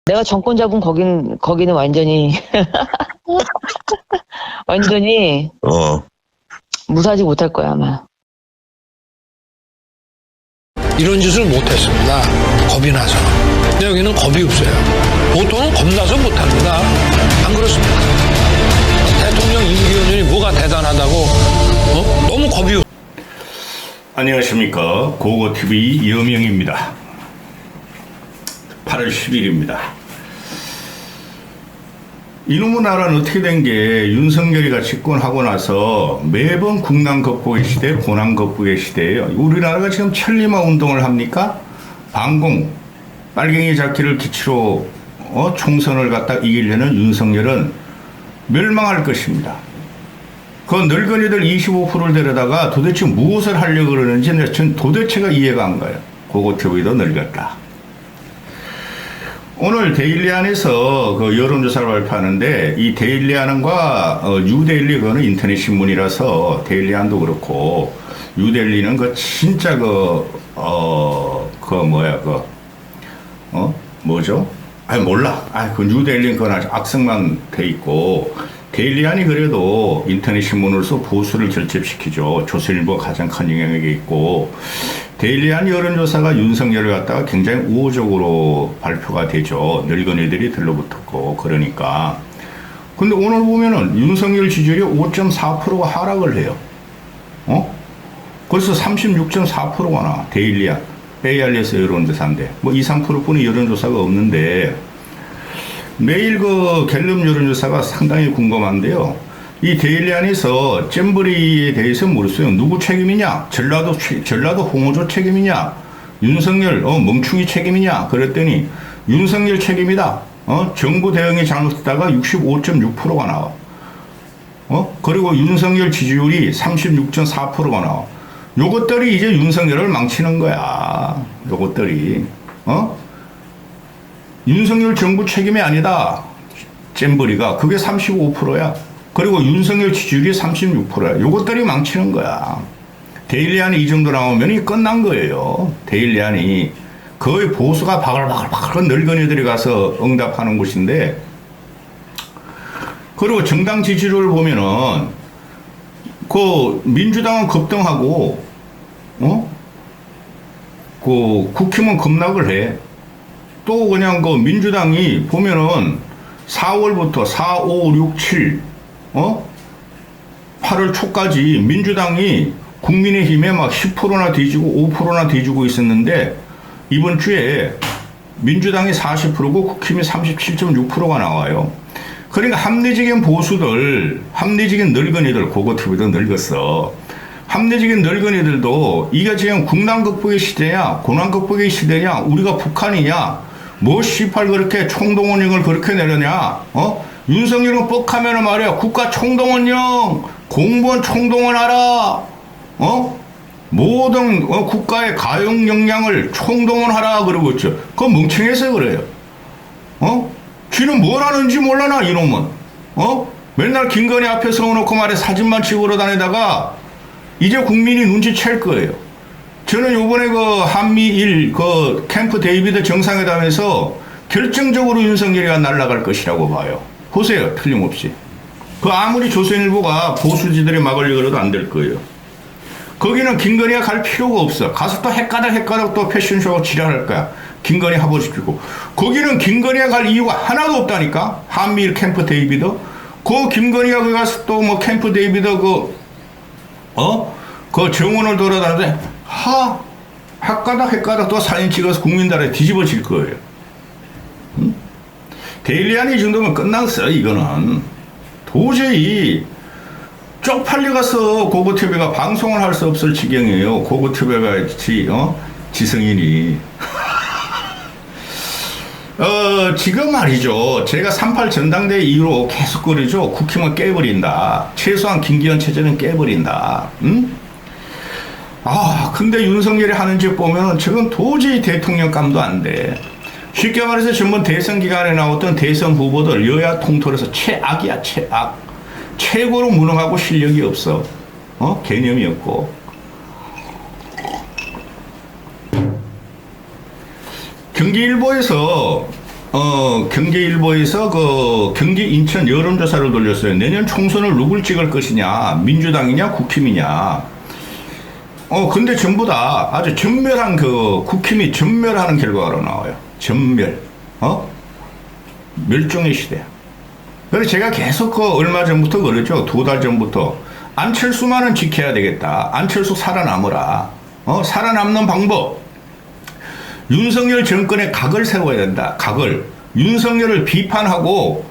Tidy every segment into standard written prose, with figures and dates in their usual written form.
내가 정권 잡은 거기는 완전히 완전히 무사하지 못할 거야 아마. 이런 짓을 못했습니다. 겁이 나서. 근데 여기는 겁이 없어요. 보통은 겁나서 못합니다. 안 그렇습니까? 대통령 임기연이 뭐가 대단하다고 너무 겁이 없어요. 안녕하십니까. 고고TV 이여명입니다. 8월 10일입니다. 이놈의 나라는 어떻게 된 게 윤석열이가 집권하고 나서 매번 국난 극복의 시대, 고난 극복의 시대예요. 우리나라가 지금 천리마 운동을 합니까? 반공, 빨갱이 잡기를 기치로 총선을 갖다 이기려는 윤석열은 멸망할 것입니다. 그 늙은이들 25%를 데려다가 도대체 무엇을 하려고 그러는지 전 도대체가 이해가 안 가요. 고고TV도 늙었다. 오늘 데일리안에서 그 여론조사를 발표하는데 이 데일리안과 뉴데일리 그거는 인터넷 신문이라서 데일리안도 그렇고 뉴데일리는 그 진짜 뭐죠? 몰라. 그 뉴데일리는 그건 아주 악성만 돼 있고 데일리안이 그래도 인터넷 신문으로서 보수를 결집시키죠. 조선일보가 가장 큰 영향력이 있고 데일리안 여론조사가 윤석열을 갖다가 굉장히 우호적으로 발표가 되죠. 늙은이들이 들러붙었고 그러니까. 근데 오늘 보면은 윤석열 지지율이 5.4%가 하락을 해요. 벌써 36.4%가 나. 데일리안. ARS 여론조사인데 뭐 2, 3%뿐이 여론조사가 없는데 매일 그 갤럽 여론조사가 상당히 궁금한데요. 이 데일리안에서 잼버리에 대해서 물었어요. 누구 책임이냐? 전라도 홍어조 책임이냐? 윤석열 멍충이 책임이냐? 그랬더니 윤석열 책임이다. 정부 대응이 잘못했다가 65.6%가 나와. 그리고 윤석열 지지율이 36.4%가 나와. 요것들이 이제 윤석열을 망치는 거야. 요것들이. 윤석열 정부 책임이 아니다. 잼버리가. 그게 35%야. 그리고 윤석열 지지율이 36%야. 요것들이 망치는 거야. 데일리안이 이 정도 나오면 끝난 거예요. 데일리안이. 거의 보수가 바글바글 늙은이들이 가서 응답하는 곳인데, 그리고 정당 지지율을 보면은, 민주당은 급등하고, 국힘은 급락을 해. 또 그냥 민주당이 보면은 4월부터 4, 5, 6, 7, 8월 초까지 민주당이 국민의힘에 막 10%나 뒤지고 5%나 뒤지고 있었는데 이번 주에 민주당이 40%고 국힘이 37.6%가 나와요. 그러니까 합리적인 보수들, 합리적인 늙은이들, 고고TV도 늙었어. 합리적인 늙은이들도 이게 지금 국난 극복의 시대냐, 고난 극복의 시대냐, 우리가 북한이냐, 뭐 씨팔 그렇게 총동원령을 그렇게 내려냐, 윤석열은 뻑하면은 말이야, 국가 총동원령, 공무원 총동원하라, 모든 국가의 가용 역량을 총동원하라 그러고 있죠. 그건 멍청해서 그래요. 쥐는 뭘 하는지 몰라나 이놈은. 맨날 김건희 앞에 서놓고 말해 사진만 찍으러 다니다가 이제 국민이 눈치챌 거예요. 저는 요번에 한미일 캠프 데이비드 정상회담에서 결정적으로 윤석열이가 날아갈 것이라고 봐요. 보세요. 틀림없이. 아무리 조선일보가 보수지들이 막으려고 해도 안 될 거예요. 거기는 김건희가 갈 필요가 없어. 가서 또 헷가닥 또 패션쇼 지랄할 거야. 김건희 하버시키고. 거기는 김건희가 갈 이유가 하나도 없다니까. 한미일 캠프 데이비드. 김건희가 거기 가서 또 캠프 데이비드 정원을 돌아다니는데 헷가닥 또 사진 찍어서 국민들에 뒤집어질 거예요. 데일리안이 이 정도면 끝났어. 이거는 도저히 쪽팔려가서 고고TV가 방송을 할 수 없을 지경이에요. 고고TV가 지성인이 지금 말이죠. 제가 3.8 전당대회 이후로 계속 그러죠. 국힘은 깨버린다. 최소한 김기현 체제는 깨버린다. 근데 윤석열이 하는 짓 보면 저건 도저히 대통령감도 안 돼. 쉽게 말해서 전번 대선 기간에 나왔던 대선 후보들 여야 통틀어서 최악이야, 최악. 최고로 무능하고 실력이 없어. 개념이 없고. 경기일보에서 경제일보에서 그 경기 인천 여론조사를 돌렸어요. 내년 총선을 누굴 찍을 것이냐, 민주당이냐, 국힘이냐. 근데 전부 다 아주 전멸한 국힘이 전멸하는 결과로 나와요. 전멸. 멸종의 시대. 그래서 제가 계속 얼마 전부터 그러죠. 2달 전부터. 안철수만은 지켜야 되겠다. 안철수 살아남으라. 살아남는 방법. 윤석열 정권의 각을 세워야 된다. 각을. 윤석열을 비판하고,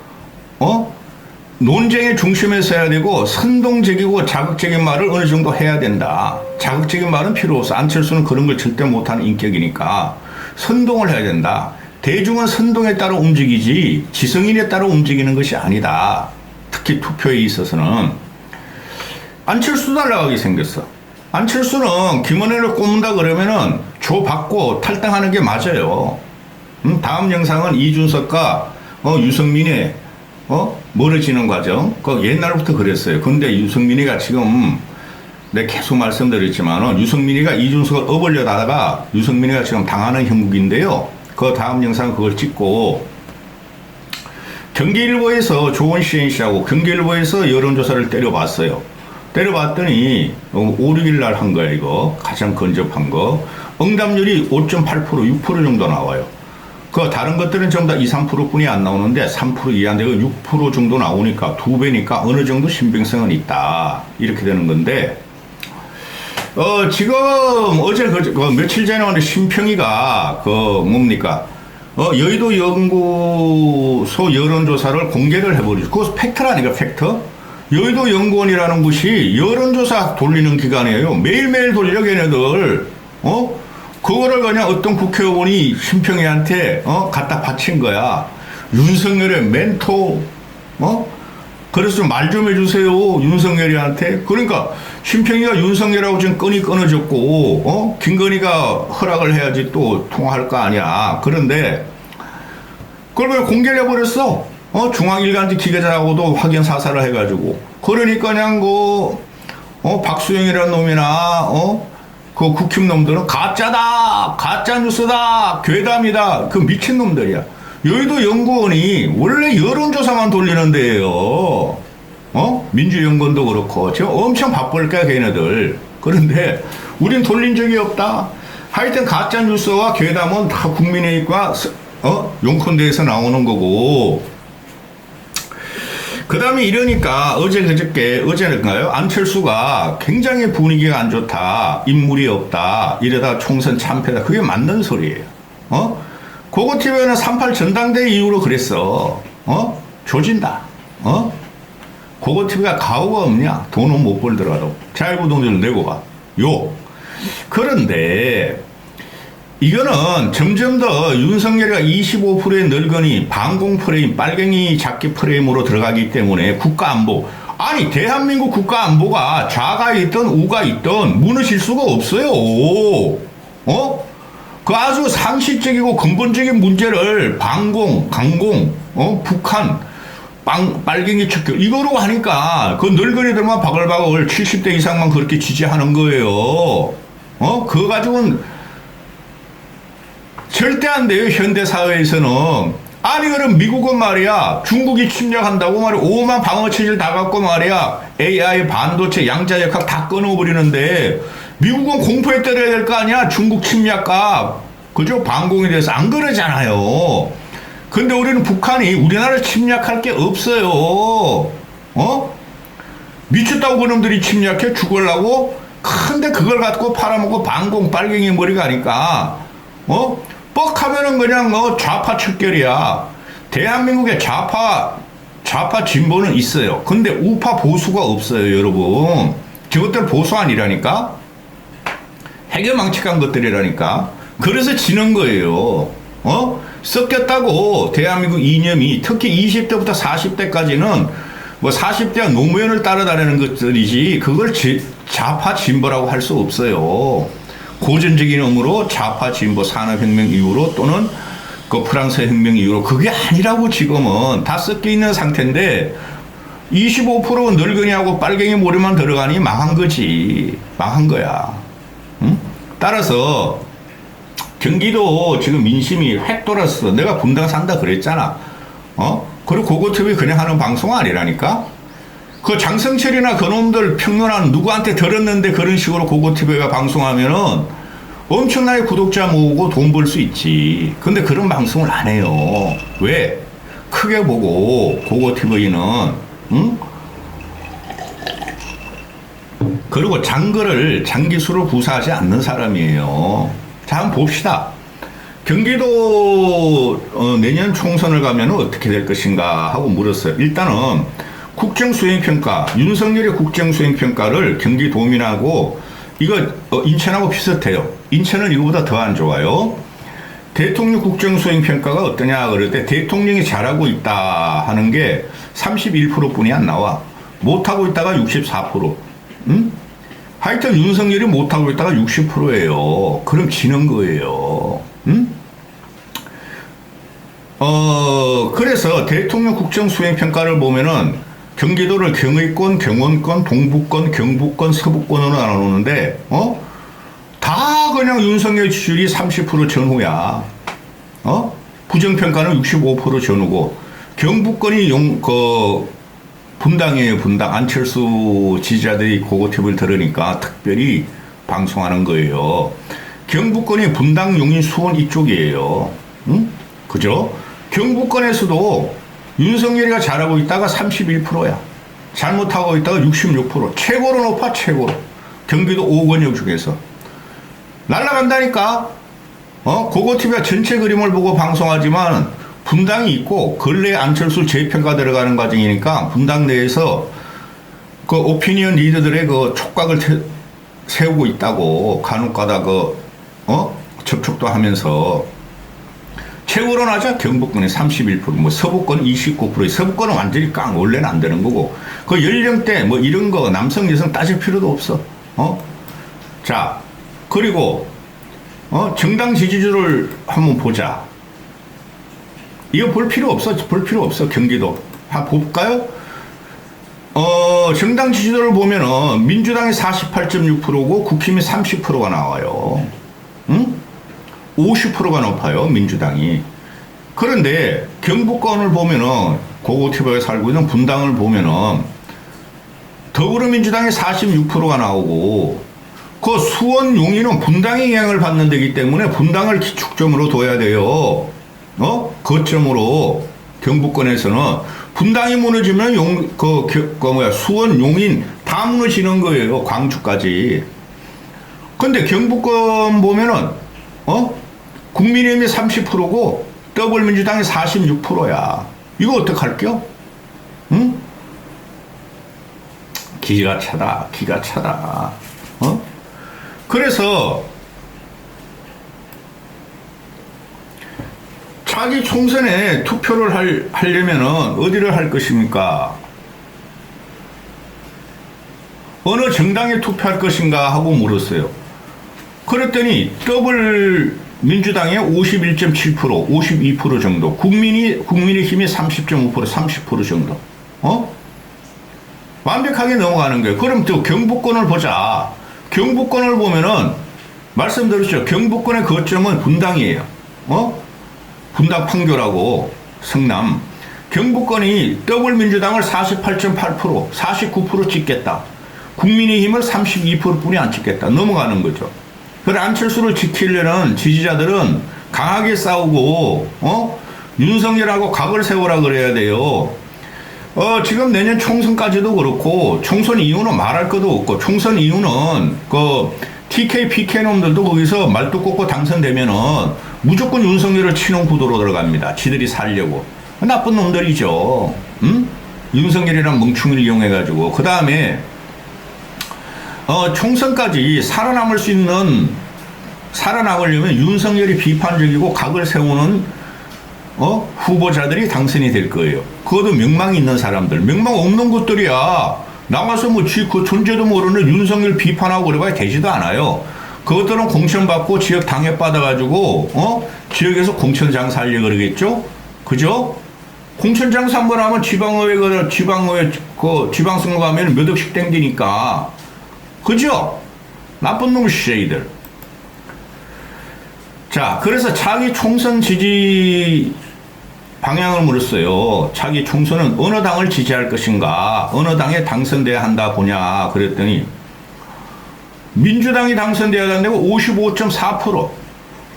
논쟁의 중심에 서야 되고, 선동적이고 자극적인 말을 어느 정도 해야 된다. 자극적인 말은 필요 없어. 안철수는 그런 걸 절대 못하는 인격이니까. 선동을 해야 된다. 대중은 선동에 따라 움직이지, 지성인에 따라 움직이는 것이 아니다. 특히 투표에 있어서는. 안철수 날라가게 생겼어. 안철수는 김은혜를 꼽는다 그러면은 조 받고 탈당하는 게 맞아요. 다음 영상은 이준석과 유승민의 멀어지는 과정. 옛날부터 그랬어요. 근데 유승민이가 지금 내가 계속 말씀드렸지만 유승민이가 이준석을 업으려다가 유승민이가 지금 당하는 형국인데요. 그 다음 영상 그걸 찍고 경기일보에서 조원시인 씨하고 경기일보에서 여론조사를 때려봤어요. 때려봤더니 5, 6일 날 한 거야 이거. 가장 근접한 거. 응답률이 5.8%, 6% 정도 나와요. 그 다른 것들은 전부 다 2, 3%뿐이 안 나오는데 3% 이하 되고 6% 정도 나오니까 2배니까 어느 정도 신빙성은 있다. 이렇게 되는 건데 지금 어제 며칠 전에 오늘 심평이가 뭡니까? 여의도 연구소 여론조사를 공개를 해버리죠. 그거 팩트라니까 팩트. 여의도 연구원이라는 곳이 여론조사 돌리는 기관이에요. 매일매일 돌려 걔네들. 그거를 그냥 어떤 국회의원이 심평이한테 갖다 바친 거야. 윤석열의 멘토. 그래서 말 좀 해주세요. 윤석열이한테. 그러니까 심평이가 윤석열하고 지금 끈이 끊어졌고 김건희가 허락을 해야지 또 통화할 거 아니야. 그런데 그걸 그냥 공개를 해버렸어. 중앙일간지 기계자하고도 확인 사살을 해가지고. 그러니까 그냥 박수영이라는 놈이나 그 국힘 놈들은 가짜다, 가짜 뉴스다, 괴담이다. 그 미친 놈들이야. 여의도 연구원이 원래 여론조사만 돌리는 데예요. 민주연구원도 그렇고 지금 엄청 바쁠 거야 걔네들. 그런데 우린 돌린 적이 없다. 하여튼 가짜 뉴스와 괴담은 다 국민의힘과 용컨대에서 나오는 거고. 그 다음에 이러니까 어제인가요? 안철수가 굉장히 분위기가 안 좋다. 인물이 없다. 이러다 총선 참패다. 그게 맞는 소리예요. 고고TV는 38 전당대회 이후로 그랬어. 조진다. 고고TV가 가오가 없냐? 돈은 못 벌더라도. 자유부동전을 내고 가. 그런데 이거는 점점 더 윤석열이가 25%의 늙은이, 반공 프레임, 빨갱이 잡기 프레임으로 들어가기 때문에 국가안보. 아니, 대한민국 국가안보가 좌가 있든 우가 있든 무너질 수가 없어요. 그 아주 상식적이고 근본적인 문제를 반공, 강공, 북한, 빨갱이 척결, 이거로 하니까 그 늙은이들만 바글바글 70대 이상만 그렇게 지지하는 거예요. 그거 가지고는 절대 안 돼요, 현대사회에서는. 아니, 그럼 미국은 말이야, 중국이 침략한다고 말이야, 오만 방어체질 다 갖고 말이야, AI, 반도체, 양자역학 다 끊어버리는데, 미국은 공포에 때려야 될 거 아니야, 중국 침략과, 그죠? 반공에 대해서 안 그러잖아요. 근데 우리는 북한이 우리나라를 침략할 게 없어요. 미쳤다고 그놈들이 침략해 죽으려고? 근데 그걸 갖고 팔아먹고 반공, 빨갱이 머리가 아니까, 뻑하면은 그냥 좌파 척결이야. 대한민국에 좌파 진보는 있어요. 근데 우파 보수가 없어요, 여러분. 저것들 보수 아니라니까? 해결망측한 것들이라니까. 그래서 지는 거예요. 섞였다고 대한민국 이념이, 특히 20대부터 40대까지는 40대가 노무현을 따라다니는 것들이지, 그걸 좌파 진보라고 할 수 없어요. 고전적인 의미로 좌파 진보 산업혁명 이후로 또는 그 프랑스 혁명 이후로 그게 아니라고 지금은 다 섞여 있는 상태인데 25% 늙은이하고 빨갱이 머리만 들어가니 망한 거지. 망한 거야. 응? 따라서 경기도 지금 민심이 획 돌았어. 내가 분당 산다 그랬잖아. 그리고 고고TV 그냥 하는 방송 아니라니까? 그 장성철이나 그놈들 평론하는 누구한테 들었는데 그런 식으로 고고TV가 방송하면은 엄청나게 구독자 모으고 돈 벌 수 있지. 근데 그런 방송을 안 해요. 왜? 크게 보고 고고TV는 응? 그리고 장기수를 구사하지 않는 사람이에요. 자, 한번 봅시다. 경기도 내년 총선을 가면 어떻게 될 것인가 하고 물었어요. 일단은 국정수행평가, 윤석열의 국정수행평가를 경기도민하고 이거 인천하고 비슷해요. 인천은 이거보다 더 안 좋아요. 대통령 국정수행평가가 어떠냐 그럴 때 대통령이 잘하고 있다 하는 게 31%뿐이 안 나와. 못하고 있다가 64%. 응? 하여튼 윤석열이 못하고 있다가 60%예요. 그럼 지는 거예요. 응? 그래서 대통령 국정수행평가를 보면은 경기도를 경의권, 경원권, 동부권, 경북권, 서부권으로 나누는데, 다 그냥 윤석열 지지율이 30% 전후야. 부정평가는 65% 전후고, 경북권이 분당이에요, 분당. 안철수 지지자들이 고고TV를 들으니까 특별히 방송하는 거예요. 경북권이 분당, 용인, 수원 이쪽이에요. 응? 그죠? 경북권에서도 윤석열이가 잘하고 있다가 31%야. 잘못하고 있다가 66%. 최고로 높아, 최고로. 경기도 5권역 중에서. 날아간다니까? 고고TV가 전체 그림을 보고 방송하지만 분당이 있고, 근래 안철수 재평가 들어가는 과정이니까 분당 내에서 그 오피니언 리더들의 그 촉각을 세우고 있다고 간혹가다 접촉도 하면서 최고로 낮아 경북권이 31%, 뭐 서부권 29%, 서부권은 완전히 깡, 원래는 안 되는 거고, 그 연령대 뭐 이런 거 남성 여성 따질 필요도 없어. 자, 그리고 정당 지지율을 한번 보자. 이거 볼 필요 없어. 경기도. 한번 볼까요? 정당 지지율을 보면은 민주당이 48.6%고 국힘이 30%가 나와요. 응? 50%가 높아요, 민주당이. 그런데 경북권을 보면은 고고TV에 살고 있는 분당을 보면은 더불어민주당이 46%가 나오고, 그 수원 용인은 분당이 영향을 받는 데이기 때문에 분당을 기축점으로 둬야 돼요. 거점으로 경북권에서는 분당이 무너지면 수원 용인 다 무너지는 거예요. 광주까지. 근데 경북권 보면은 국민의힘이 30%고 더불어민주당이 46%야. 이거 어떡할게요? 응? 기가 차다. 그래서 자기 총선에 투표를 하려면은 어디를 할 것입니까? 어느 정당에 투표할 것인가 하고 물었어요. 그랬더니 더불민주당의 51.7%, 52% 정도, 국민의힘이 30.5%, 30% 정도. 완벽하게 넘어가는 거예요. 그럼 또 경북권을 보자. 경북권을 보면은 말씀드렸죠. 경북권의 거점은 분당이에요. 분당 판교라고 성남. 경북권이 더불민주당을 48.8%, 49% 찍겠다. 국민의힘을 32%뿐이 안 찍겠다. 넘어가는 거죠. 그래, 안철수를 지키려는 지지자들은 강하게 싸우고, 윤석열하고 각을 세우라 그래야 돼요. 지금 내년 총선까지도 그렇고, 총선 이후는 말할 것도 없고, 총선 이후는 TK, PK 놈들도 거기서 말뚝 꽂고 당선되면은 무조건 윤석열을 치는 구도로 들어갑니다. 지들이 살려고. 나쁜 놈들이죠. 응? 윤석열이란 멍충이를 이용해가지고. 그 다음에, 총선까지 살아남으려면 윤석열이 비판적이고 각을 세우는, 후보자들이 당선이 될 거예요. 그것도 명망이 있는 사람들. 명망 없는 것들이야. 나가서 그 존재도 모르는 윤석열 비판하고 그래봐야 되지도 않아요. 그것들은 공천받고 지역 당협받아가지고, 지역에서 공천장사 하려고 그러겠죠? 그죠? 공천장사 한번 하면 지방선거 가면 몇 억씩 땡기니까. 그죠? 나쁜 놈 쉐이들. 자, 그래서 차기 총선 지지 방향을 물었어요. 차기 총선은 어느 당을 지지할 것인가, 어느 당에 당선돼야 한다 보냐 그랬더니 민주당이 당선돼야 된다고 55.4%,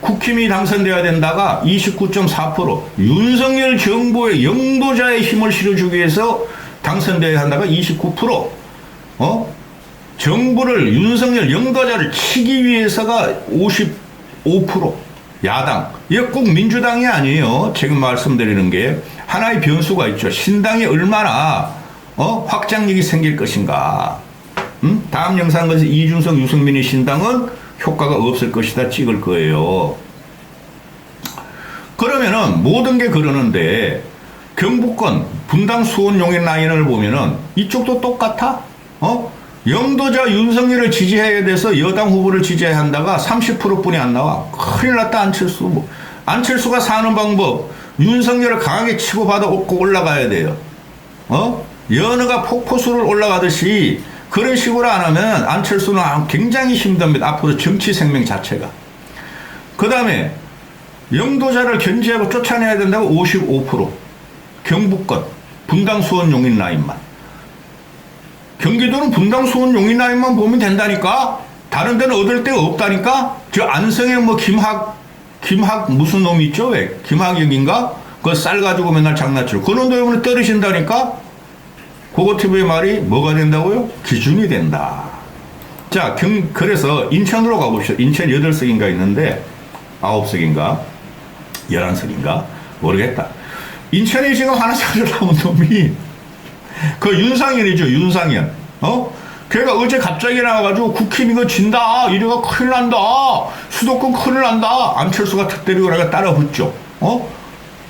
국힘이 당선돼야 된다가 29.4%, 윤석열 정부의 영도자의 힘을 실어주기 위해서 당선돼야 한다가 29%, 정부를 윤석열 영도자를 치기 위해서가 55%, 야당. 이게 꼭 민주당이 아니에요. 지금 말씀드리는 게 하나의 변수가 있죠. 신당이 얼마나 확장력이 생길 것인가. 다음 영상에서 이준석, 유승민의 신당은 효과가 없을 것이다 찍을 거예요. 그러면은 모든 게 그러는데 경북권 분당 수원 용인 라인을 보면은 이쪽도 똑같아? 영도자 윤석열을 지지해야 돼서 여당 후보를 지지해야 한다가 30%뿐이 안 나와. 큰일 났다, 안철수. 안철수가 사는 방법, 윤석열을 강하게 치고 받아 꼭 올라가야 돼요. 연어가 폭포수를 올라가듯이 그런 식으로 안 하면 안철수는 굉장히 힘듭니다. 앞으로 정치 생명 자체가. 그 다음에 영도자를 견제하고 쫓아내야 된다고 55%. 경북권 분당 수원 용인 라인만. 경기도는 분당 수원 용인 라인만 보면 된다니까. 다른 데는 얻을 데가 없다니까. 저 안성에 뭐 김학 무슨 놈이 있죠? 왜 김학영인가? 그 쌀 가지고 맨날 장난치고 그런 데 이번에 떨어진다니까. 고고TV의 말이 뭐가 된다고요? 기준이 된다. 자, 그래서 인천으로 가봅시다. 인천 8석인가 있는데 9석인가 11석인가 모르겠다. 인천에 지금 하나 찾으려온 놈이 그 윤상현이죠. 윤상현. 걔가 어제 갑자기 나와가지고 국힘 이거 진다. 이래가 큰일 난다. 수도권 큰일 난다. 안철수가 턱 때리고 내가 따라 붙죠.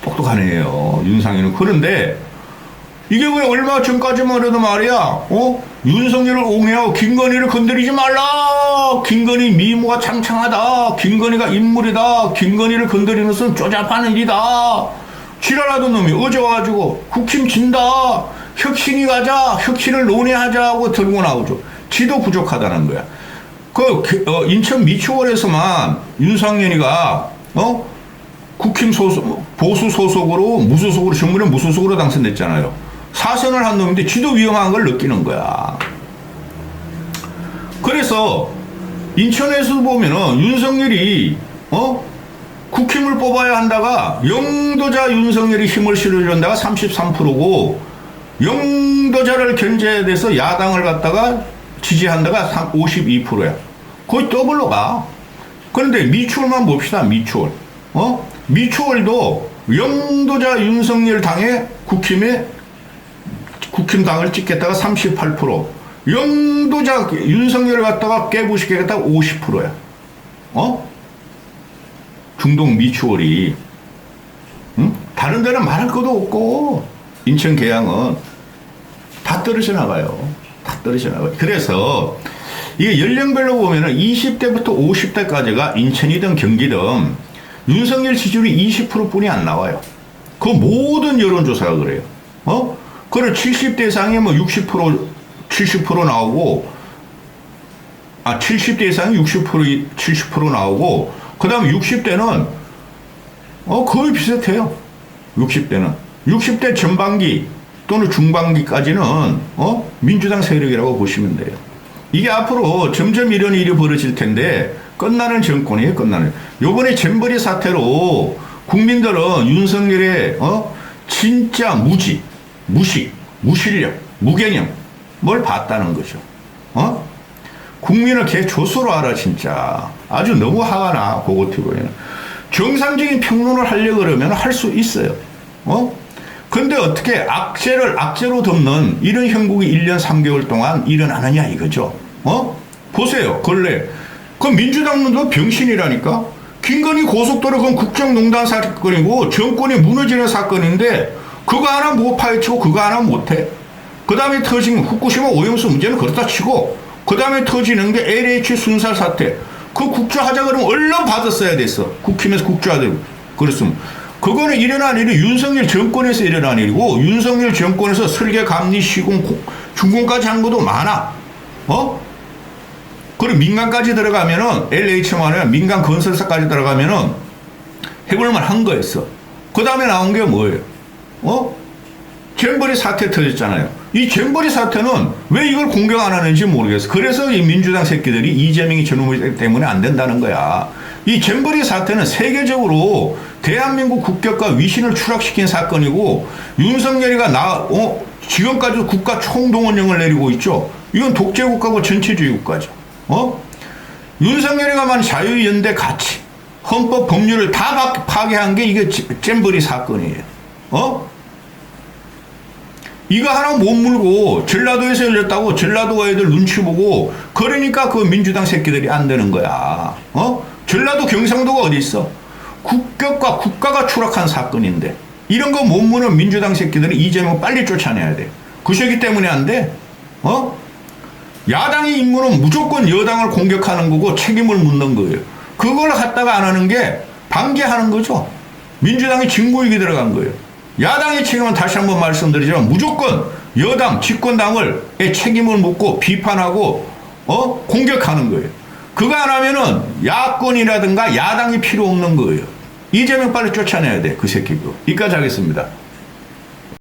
똑똑한 애예요. 윤상현은. 그런데 이게 왜 얼마 전까지만 해도 말이야. 윤석열을 옹호하고 김건희를 건드리지 말라. 김건희 미모가 창창하다. 김건희가 인물이다. 김건희를 건드리는 것은 쪼잡하는 일이다. 지랄하던 놈이 어제 와가지고 국힘 진다. 혁신이 가자. 혁신을 논의하자고 들고 나오죠. 지도 부족하다는 거야. 인천 미추홀에서만 윤상현이가 국힘 보수 소속으로 무소속으로 정부는 무소속으로 당선됐잖아요. 사선을 한 놈인데 지도 위험한 걸 느끼는 거야. 그래서 인천에서 보면은 윤석열이 국힘을 뽑아야 한다가 영도자 윤석열이 힘을 실어준다가 33%고 영도자를 견제해야 돼서 야당을 갖다가 지지한다가 52%야. 거의 더블로 가. 그런데 미추홀만 봅시다. 미추홀. 미추홀도 영도자 윤석열 당에 국힘당을 찍겠다가 38%, 영도자 윤석열을 갖다가 깨부시겠다가 50%야. 중동 미추홀이. 다른 데는 말할 것도 없고 인천 계양은 다 떨어져 나가요. 다 떨어져 나가요. 그래서 이게 연령별로 보면은 20대부터 50대까지가 인천이든 경기든 윤석열 지지율이 20%뿐이 안 나와요. 그 모든 여론조사가 그래요. 그래 70대 이상이 뭐 70% 나오고, 70대 이상이 70% 나오고, 그 다음에 60대는 거의 비슷해요. 60대 전반기 또는 중반기까지는 민주당 세력이라고 보시면 돼요. 이게 앞으로 점점 이런 일이 벌어질 텐데 끝나는 정권이에요. 끝나는. 요번에 잼버리 사태로 국민들은 윤석열의 진짜 무식, 무실력, 무개념 뭘 봤다는 거죠. 국민을 개 조소로 알아. 진짜 아주 너무 화가 나. 고고TV는 정상적인 평론을 하려고 그러면 할 수 있어요. 근데 어떻게 악재로 덮는 이런 형국이 1년 3개월 동안 일어나느냐 이거죠. 보세요. 근래 그 민주당도 병신이라니까. 김건희 고속도로 그건 국정농단 사건이고 정권이 무너지는 사건인데 그거 하나 못 파헤치고 그거 하나 못해. 그 다음에 터진 후쿠시마 오염수 문제는 그렇다 치고 그 다음에 터지는 게 LH 순살 사태. 그 국조하자 그러면 얼른 받았어야 됐어. 국힘에서 국조하자고 그랬으면. 그거는 일어난 일이 윤석열 정권에서 일어난 일이고 윤석열 정권에서 설계 감리 시공 준공까지 한 것도 많아. 그리고 민간까지 들어가면은 LH만에 민간 건설사까지 들어가면은 해볼만 한 거였어. 그 다음에 나온 게 뭐예요? 잼버리 사태 터졌잖아요. 이 잼버리 사태는 왜 이걸 공격 안 하는지 모르겠어. 그래서 이 민주당 새끼들이 이재명이 저놈이기 때문에 안 된다는 거야. 이 잼버리 사태는 세계적으로 대한민국 국격과 위신을 추락시킨 사건이고, 윤석열이가 지금까지도 국가 총동원령을 내리고 있죠. 이건 독재국가고 전체주의 국가죠. 윤석열이가 만 자유연대 가치, 헌법 법률을 다 파괴한 게 이게 잼버리 사건이에요. 이거 하나 못 물고 전라도에서 열렸다고 전라도 애들 눈치 보고, 그러니까 그 민주당 새끼들이 안 되는 거야. 전라도 경상도가 어디 있어? 국격과 국가가 추락한 사건인데 이런 거 못 무는 민주당 새끼들은 이재명 빨리 쫓아내야 돼. 그 새끼 때문에 안 돼? 야당의 임무는 무조건 여당을 공격하는 거고 책임을 묻는 거예요. 그걸 갖다가 안 하는 게 방기하는 거죠. 민주당이 진보익이 들어간 거예요. 야당의 책임은 다시 한번 말씀드리지만 무조건 여당, 집권당을 책임을 묻고 비판하고 공격하는 거예요. 그거 안 하면은 야권이라든가 야당이 필요 없는 거예요. 이재명 빨리 쫓아내야 돼, 그 새끼도. 여기까지 하겠습니다.